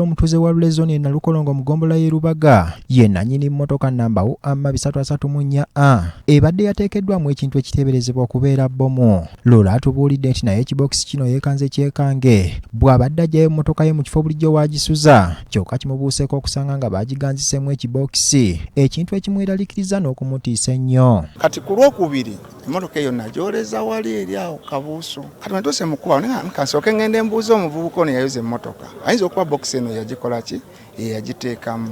Omutuuze wa Lulezoni e Nalukolongo mu Gombola y'e Rubaga ye nannyini mmotoka namba UM334A ebadde yateekeddwamu ekintu ekiteeberezebwa okubeera bbomu. Lola atubuulidde nti naye ekibokisi kino yeekanze kyekange bw'abadde ajjayo emmotoka ye mu kifo bulijjo waagisuza kyokka kimubuuseeko okusanga nga baagiganziseemu ekibokisi ekintu ekimweraliikiriza n'okumutiisa ennyo. Kati ku lwokubiri emmotoka eyo nagyoleza wali eri awo kabuuso kati natuuse mukuba kansooke ngende mbuuza omuvubuka ono yayoza emmotoka ayinza okuba bokisi eno yagikola ki yagiteekamu.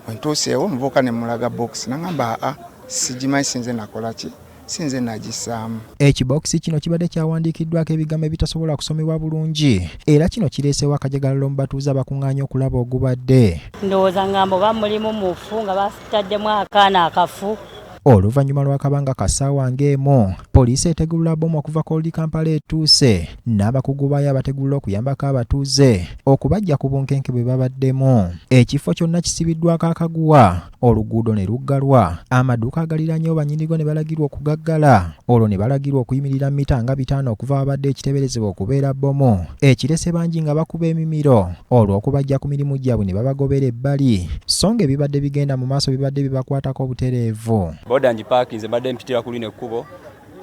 Wentuuseewo omuvubuka ne mulaga bokisi n'agamba sigimanyi sinze nakola ki sinze nagisaamu. Ekibokisi kino kibadde kyawandiikiddwako ebigambo ebitasobola kusomebwa bulungi era kino kireeseewo akajagalalo mu batuuze abakuŋŋaanye okulaba ogubadde. Ndowooza ngamba oba mulimu mufu nga bataddemu akaana akafu. Oluvannyuma lw'akabanga kasaawa ng'emu poliisi etegulula bbomu okuva ku Kampala etuuse n'abakugu baayo abategulula okuyambako abatuuze okubajja ku bunkenke bwe babaddemu. Ekifo kyonna kisibiddwako akaguwa, oluguudo ne luggalwa, amaduuka agaliraanyewo bannyinigo ne balagirwa okugaggala, olwo ne balagirwa okuyimirira mita nga 5 okuva abadde ekiteeberezebwa okubeera bbomu ekirese bangi nga bakuba emimiro olw'okubajja ku mirimu gyabwe ne babagobera ebbali so nga ebibadde bigenda mu maaso bibadde bibakwatako obutereevu. Boda ngipakinze badde mpitira kuli nekkubo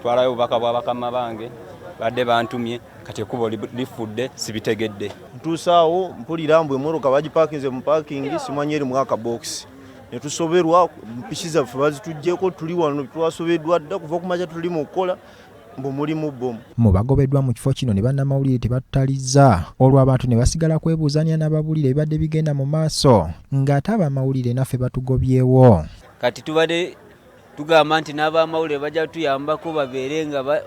twalayo obubaka bwa bakama bange badde bantumye kati ekkubo lifudde sibitegedde. Ntuusaawo mpulira mbu emmotoka bagipakinze mu pakingi simanyi eri mwaka bokisi ne tusoberwa mpiki zaffe bazituggyeko tuli wano twasobeddwa dda kuva ku makya tuli mu kukola mbu mulimu bbomu. Mu bagobeddwa mu kifo kino ne bannamawulire tebatutalizza olwo abantu ne basigala kwebuuzanya n'ababuulire ebibadde bigenda mu maaso ng'ate abamawulire naffe batugobyewo. Kati tubadde tugamba nti n'abamawulire bajja tuyambako babeere nga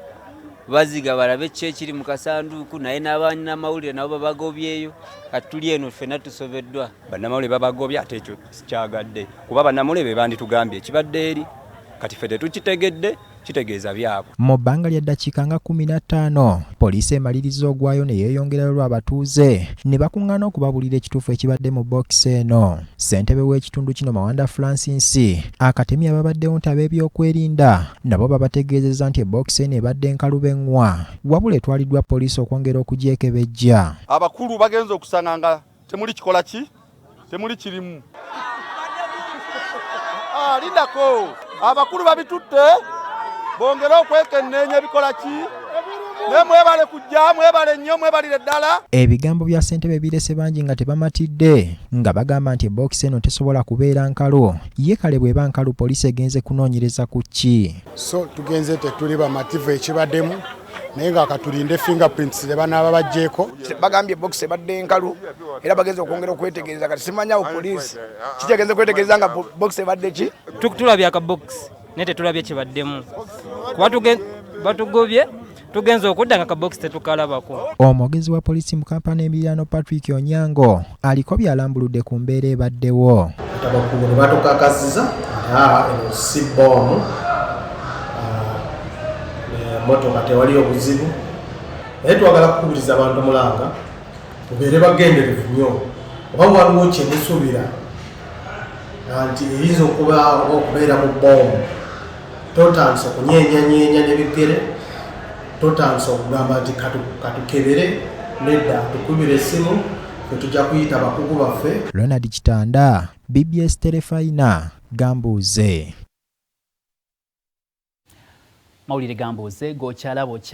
baziga balabe ki ekiri mu kasanduuku naye n'abannamawulire nabo babagobyeyo kati tuli eno ffenna tusobeddwa. Bannamawulire babagobye ate ekyo sikyagadde kuba bannamawulire be banditugambye ekibadde eri kati ffe tetukitegedde kitegeeza byabwe. Mu bbanga lya ddakiika nga 15 poliisi emaliriza ogwayo ne yeeyongerayo lw'abatuuze ne bakuŋŋaana okubabuulira ekituufu ekibadde mu bokisi eno. Ssentebe w'ekitundu kino Mawanda Francis akatemi ababaddewo nti ab'ebyokwerinda nabo babategeezezza nti ebokisi eno ebadde nkalubeŋŋwa wabula etwaliddwa poliisi okwongera okugyekebejja. Abakulu bagenze okusanga nga temuli kikola ki temuli kirimu. Lindako abakulu babitutte bongera okwekenneenya ebikola ki ne mwebale kujja mwebale nnyo mwebalire ddala. Ebigambo bya ssentebe birese bangi nga tebamatidde nga bagamba nti ebokisi eno tesobola kubeera nkalu ye kale bw'eba nkalu poliisi egenze kunoonyereza ku ki. So tugenze tetuli bamativu ekibaddemu naye nga katulinde fingerprints ze banaaba bajjeeko. Bagambye bokisi ebadde nkalu era bagenze okwongera okwetegereza kati simanyawo poliisi kikyagenze kwetegereza nga bokisi ebadde ki. Tulabye akabokisi naye tetulabye kibaddemu kuba batugobye tugenze okudda nga kabokisi tetukalabako. Omwogezi wa poliisi mu Kampala Emiliano Patrick Onyango aliko byalambuludde ku mbeera ebaddewo. Abakugu ne batukakasiza eno si bbomu emmotoka tewali obuzibu naye twagala kukubiriza abantu mulanga mubeere bagenderevu nnyo oba waliwo kyemusuubira nti eyinza okubeera mu bbomu totandisa okunyeenyanyeenya n'ebigere totandisa okugamba nti katukebere nedda tukubira essimu fetujja kuyita abakugu baffe. Ronald Kitanda, BBS Terefayina, Gambuuze. Mawulire Gambuuze, gokyalabo